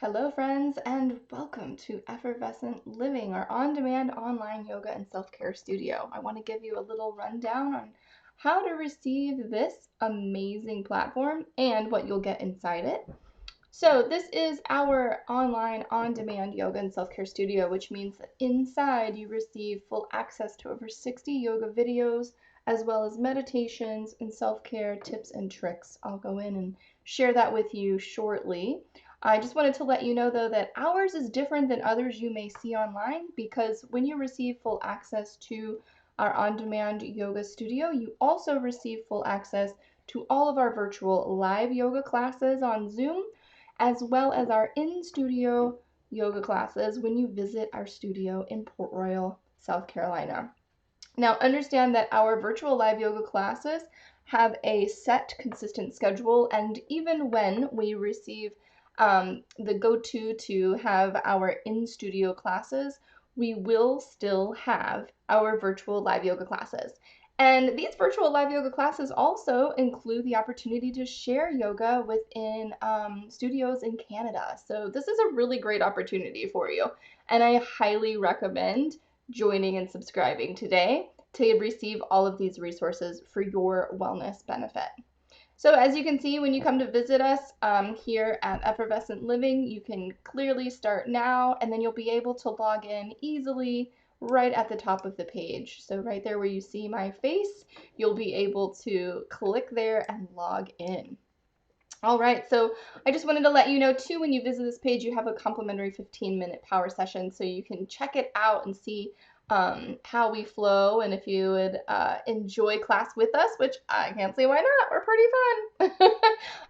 Hello, friends, and welcome to Effervescent Living, our on-demand online yoga and self-care studio. I want to give you a little rundown on how to receive this amazing platform and what you'll get inside it. So this is our online on-demand yoga and self-care studio, which means that inside you receive full access to over 60 yoga videos, as well as meditations and self-care tips and tricks. I'll go in and share that with you shortly. I just wanted to let you know, though, that ours is different than others you may see online, because when you receive full access to our on-demand yoga studio, you also receive full access to all of our virtual live yoga classes on Zoom, as well as our in-studio yoga classes when you visit our studio in Port Royal, South Carolina. Now, understand that our virtual live yoga classes have a set, consistent schedule, and even when we receive the go-to have our in-studio classes, we will still have our virtual live yoga classes. And these virtual live yoga classes also include the opportunity to share yoga within studios in Canada. So this is a really great opportunity for you, and I highly recommend joining and subscribing today to receive all of these resources for your wellness benefit. So as you can see, when you come to visit us here at Effervescent Living, you can clearly start now, and then you'll be able to log in easily right at the top of the page. So right there where you see my face, you'll be able to click there and log in. All right, so I just wanted to let you know too, when you visit this page, you have a complimentary 15-minute power session, so you can check it out and see how we flow, and if you would enjoy class with us, which I can't say why not, we're pretty fun.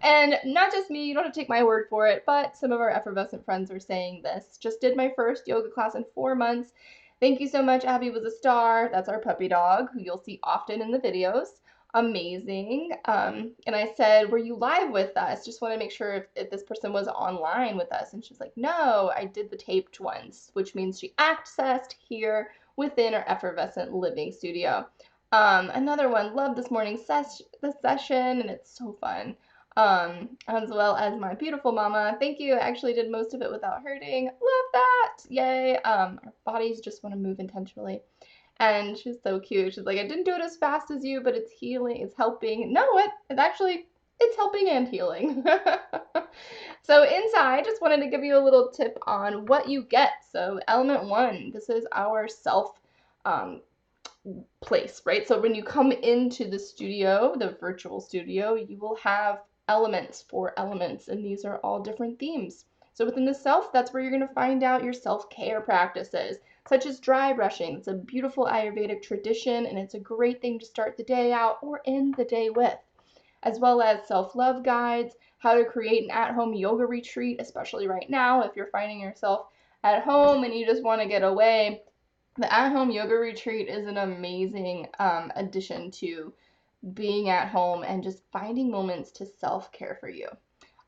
And not just me, you don't have to take my word for it, but some of our effervescent friends are saying this. Just did my first yoga class in 4 months. Thank you so much. Abby was a star. That's our puppy dog, who you'll see often in the videos. Amazing. And I said, were you live with us? Just want to make sure if this person was online with us. And she's like, no, I did the taped ones, which means she accessed here within our Effervescent Living studio. Another one, love this morning's session, and it's so fun. As well as my beautiful mama. Thank you. I actually did most of it without hurting. Love that. Yay. Our bodies just want to move intentionally. And she's so cute. She's like, I didn't do it as fast as you, but it's healing, it's helping. No, it's helping and healing. So inside, just wanted to give you a little tip on what you get. So element 1, this is our self place, right? So when you come into the studio, the virtual studio, you will have elements, 4 elements, and these are all different themes. So within the self, that's where you're going to find out your self-care practices, such as dry brushing. It's a beautiful Ayurvedic tradition, and it's a great thing to start the day out or end the day with, as well as self-love guides, how to create an at-home yoga retreat, especially right now if you're finding yourself at home and you just want to get away. The at-home yoga retreat is an amazing addition to being at home and just finding moments to self-care for you.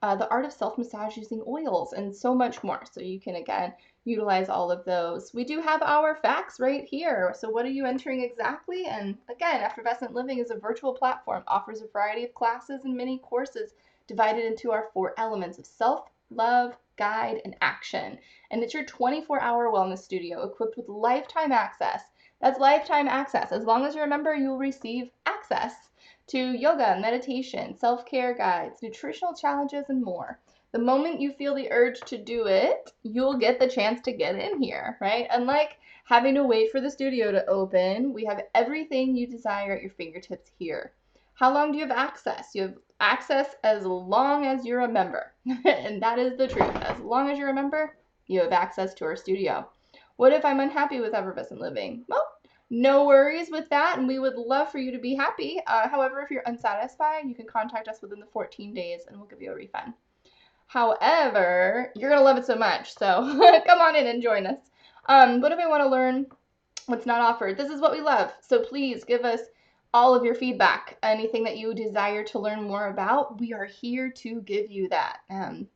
The art of self-massage using oils, and so much more. So you can, again, utilize all of those. We do have our facts right here. So what are you entering exactly? And again, Effervescent Living is a virtual platform, offers a variety of classes and mini courses divided into our 4 elements of self, love, guide, and action. And it's your 24-hour wellness studio equipped with lifetime access. That's lifetime access. As long as you're a member, you'll receive access to yoga, meditation, self-care guides, nutritional challenges, and more. The moment you feel the urge to do it, you'll get the chance to get in here, right? Unlike having to wait for the studio to open, we have everything you desire at your fingertips here. How long do you have access? You have access as long as you're a member. And that is the truth. As long as you're a member, you have access to our studio. What if I'm unhappy with Effervescent Living? Well, no worries with that, and we would love for you to be happy. However, if you're unsatisfied, you can contact us within the 14 days and we'll give you a refund. However, you're going to love it so much, so come on in and join us. What if I want to learn what's not offered? This is what we love, so please give us all of your feedback. Anything that you desire to learn more about, we are here to give you that.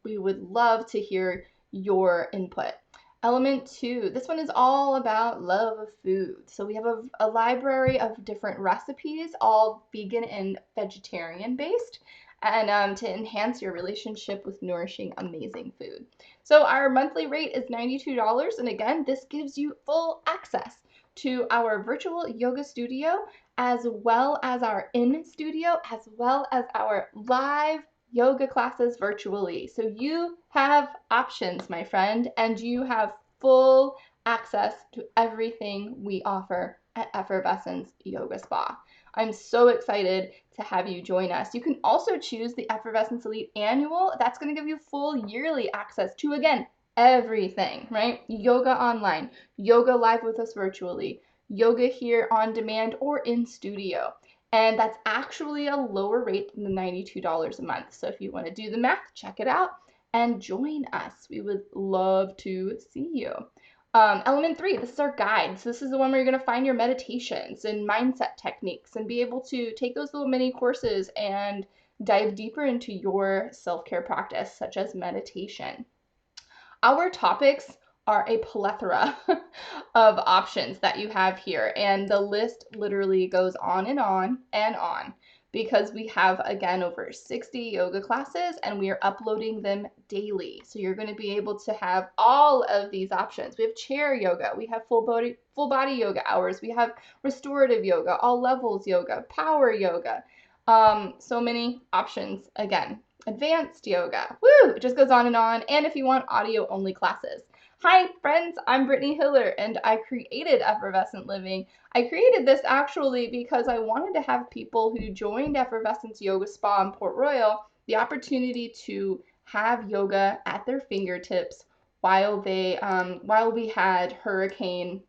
We would love to hear your input. Element 2, this one is all about love of food. So we have a library of different recipes, all vegan and vegetarian based, and to enhance your relationship with nourishing, amazing food. So our monthly rate is $92. And again, this gives you full access to our virtual yoga studio, as well as our in studio, as well as our live yoga classes virtually. So you have options, my friend, and you have full access to everything we offer at Effervescent's Yoga Spa. I'm so excited to have you join us. You can also choose the Effervescence Elite Annual. That's going to give you full yearly access to, again, everything, right? Yoga online, yoga live with us virtually, yoga here on demand or in studio. And that's actually a lower rate than the $92 a month. So if you want to do the math, check it out and join us. We would love to see you. Element 3, this is our guide. So this is the one where you're going to find your meditations and mindset techniques and be able to take those little mini courses and dive deeper into your self-care practice, such as meditation. Our topics are a plethora of options that you have here, and the list literally goes on and on and on, because we have, again, over 60 yoga classes and we are uploading them daily. So you're going to be able to have all of these options. We have chair yoga, we have full body yoga hours, we have restorative yoga, all levels yoga, power yoga. So many options. Again, advanced yoga, woo, it just goes on. And if you want audio only classes. Hi friends, I'm Brittany Hiller and I created Effervescent Living. I created this actually because I wanted to have people who joined Effervescent's Yoga Spa in Port Royal the opportunity to have yoga at their fingertips while we had hurricane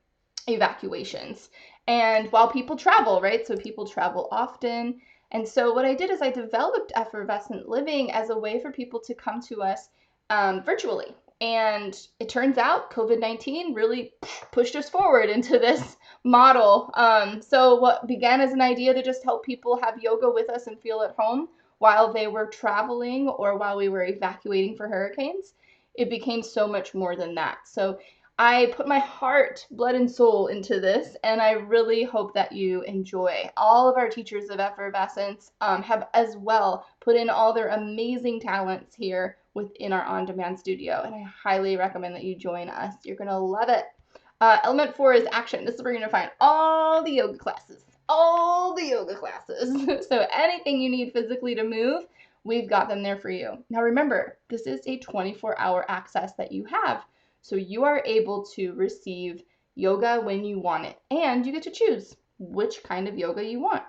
evacuations and while people travel, right? So people travel often. And so what I did is I developed Effervescent Living as a way for people to come to us virtually. And it turns out COVID-19 really pushed us forward into this model. So what began as an idea to just help people have yoga with us and feel at home while they were traveling or while we were evacuating for hurricanes, it became so much more than that. So I put my heart, blood, and soul into this, and I really hope that you enjoy. All of our teachers of Effervescence have as well put in all their amazing talents here within our on-demand studio, and I highly recommend that you join us. You're going to love it. Element 4 is action. This is where you're going to find all the yoga classes. All the yoga classes. So anything you need physically to move, we've got them there for you. Now remember, this is a 24-hour access that you have. So you are able to receive yoga when you want it, and you get to choose which kind of yoga you want.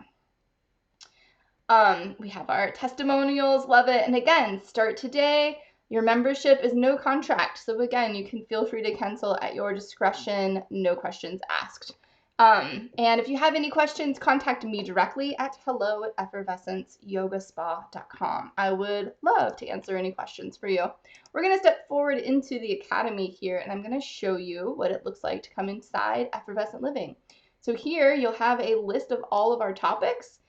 We have our testimonials, love it. And again, start today. Your membership is no contract. So again, you can feel free to cancel at your discretion, no questions asked. And if you have any questions, contact me directly at hello@effervescenceyogaspa.com. I would love to answer any questions for you. We're going to step forward into the academy here, and I'm going to show you what it looks like to come inside Effervescent Living. So here you'll have a list of all of our topics.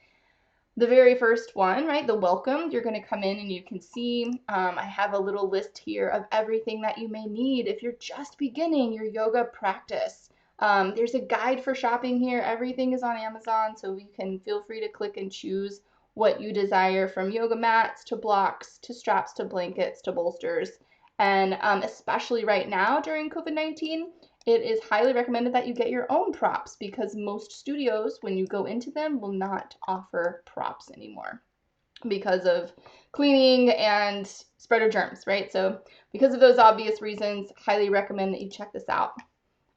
The very first one, right, the welcome, you're going to come in and you can see I have a little list here of everything that you may need if you're just beginning your yoga practice. There's a guide for shopping here. Everything is on Amazon, so you can feel free to click and choose what you desire, from yoga mats to blocks to straps to blankets to bolsters. And especially right now during COVID-19, it is highly recommended that you get your own props, because most studios, when you go into them, will not offer props anymore because of cleaning and spread of germs, right? So because of those obvious reasons, highly recommend that you check this out.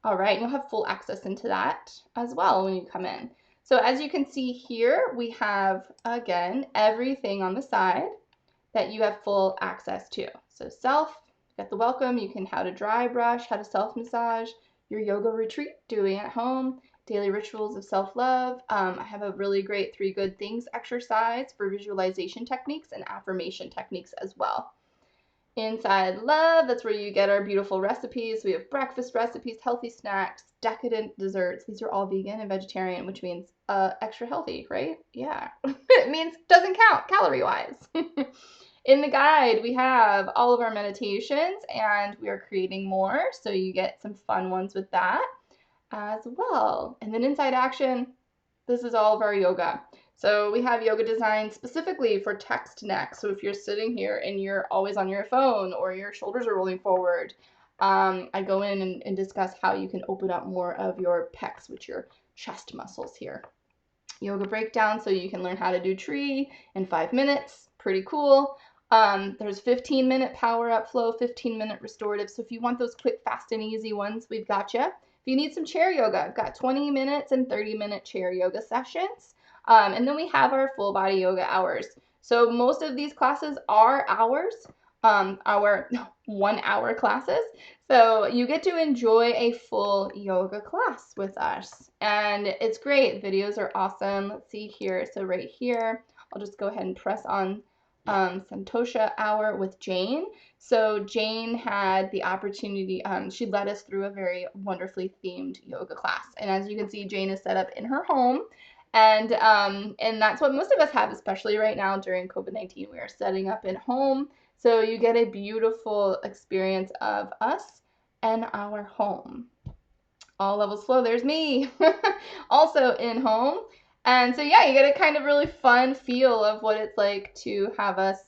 All right, you'll have full access into that as well when you come in. So as you can see here, we have, again, everything on the side that you have full access to. So self, got the welcome, you can how to dry brush, how to self-massage, your yoga retreat, doing at home, daily rituals of self-love. I have a really great 3 good things exercise for visualization techniques and affirmation techniques as well. Inside love, that's where you get our beautiful recipes. We have breakfast recipes, healthy snacks, decadent desserts. These are all vegan and vegetarian, which means extra healthy, right? Yeah, it means doesn't count calorie-wise. In the guide, we have all of our meditations, and we are creating more, so you get some fun ones with that as well. And then inside action, this is all of our yoga. So we have yoga designed specifically for text neck. So if you're sitting here and you're always on your phone or your shoulders are rolling forward, I go in and discuss how you can open up more of your pecs, which are your chest muscles here. Yoga breakdown so you can learn how to do tree in 5 minutes. Pretty cool. There's 15-minute power up flow, 15-minute restorative. So if you want those quick, fast, and easy ones, we've got you. If you need some chair yoga, I've got 20 minutes and 30-minute chair yoga sessions. And then we have our full body yoga hours. So most of these classes are hours, our 1 hour classes. So you get to enjoy a full yoga class with us. And it's great. Videos are awesome. Let's see here. So right here, I'll just go ahead and press on Santosha hour with Jane. So Jane had the opportunity, she led us through a very wonderfully themed yoga class. And as you can see, Jane is set up in her home. And that's what most of us have, especially right now during COVID-19. We are setting up at home. So you get a beautiful experience of us and our home. All levels flow. There's me, also in home. And so yeah, you get a kind of really fun feel of what it's like to have us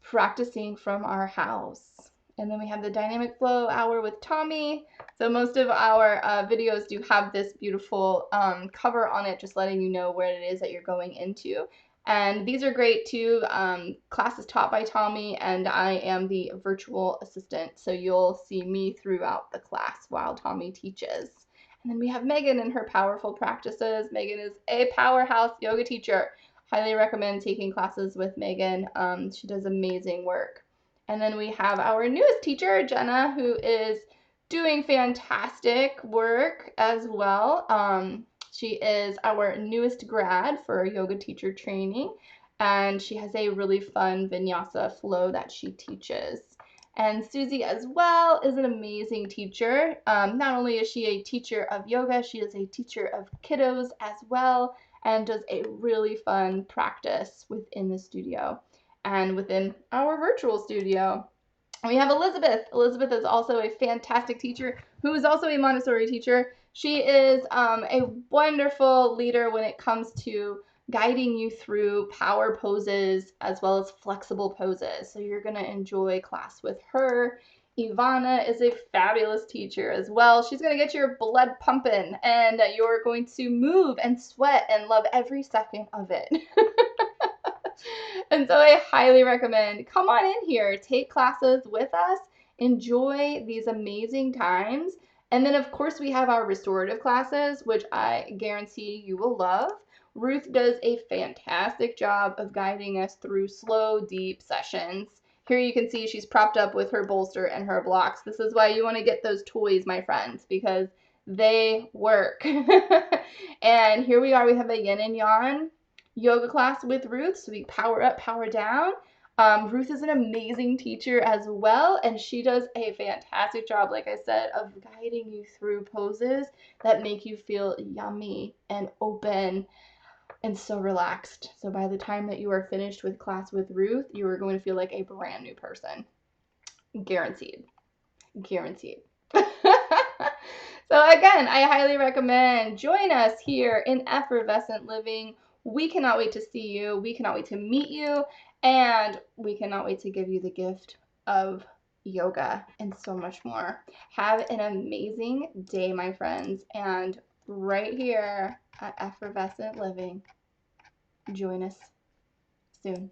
practicing from our house. And then we have the dynamic flow hour with Tommy. So most of our videos do have this beautiful cover on it, just letting you know where it is that you're going into. And these are great too. Class is taught by Tommy, and I am the virtual assistant. So you'll see me throughout the class while Tommy teaches. And then we have Megan and her powerful practices. Megan is a powerhouse yoga teacher. Highly recommend taking classes with Megan. She does amazing work. And then we have our newest teacher, Jenna, who is doing fantastic work as well. She is our newest grad for yoga teacher training, and she has a really fun vinyasa flow that she teaches. And Susie as well is an amazing teacher. Not only is she a teacher of yoga, she is a teacher of kiddos as well, and does a really fun practice within the studio and within our virtual studio. And we have Elizabeth. Elizabeth is also a fantastic teacher who is also a Montessori teacher. She is a wonderful leader when it comes to guiding you through power poses as well as flexible poses. So you're going to enjoy class with her. Ivana is a fabulous teacher as well. She's going to get your blood pumping, and you're going to move and sweat and love every second of it. And so I highly recommend, come on in here, take classes with us, enjoy these amazing times. And then of course we have our restorative classes, which I guarantee you will love. Ruth does a fantastic job of guiding us through slow, deep sessions. Here you can see she's propped up with her bolster and her blocks. This is why you want to get those toys, my friends, because they work. And here we are, we have a yin and yang yoga class with Ruth. So we power up, power down. Ruth is an amazing teacher as well, and she does a fantastic job, like I said, of guiding you through poses that make you feel yummy and open and so relaxed. So by the time that you are finished with class with Ruth, you are going to feel like a brand new person. Guaranteed. Guaranteed. So again, I highly recommend join us here in Effervescent Living. We cannot wait to see you. We cannot wait to meet you. And we cannot wait to give you the gift of yoga and so much more. Have an amazing day, my friends. And right here at Effervescent Living, join us soon.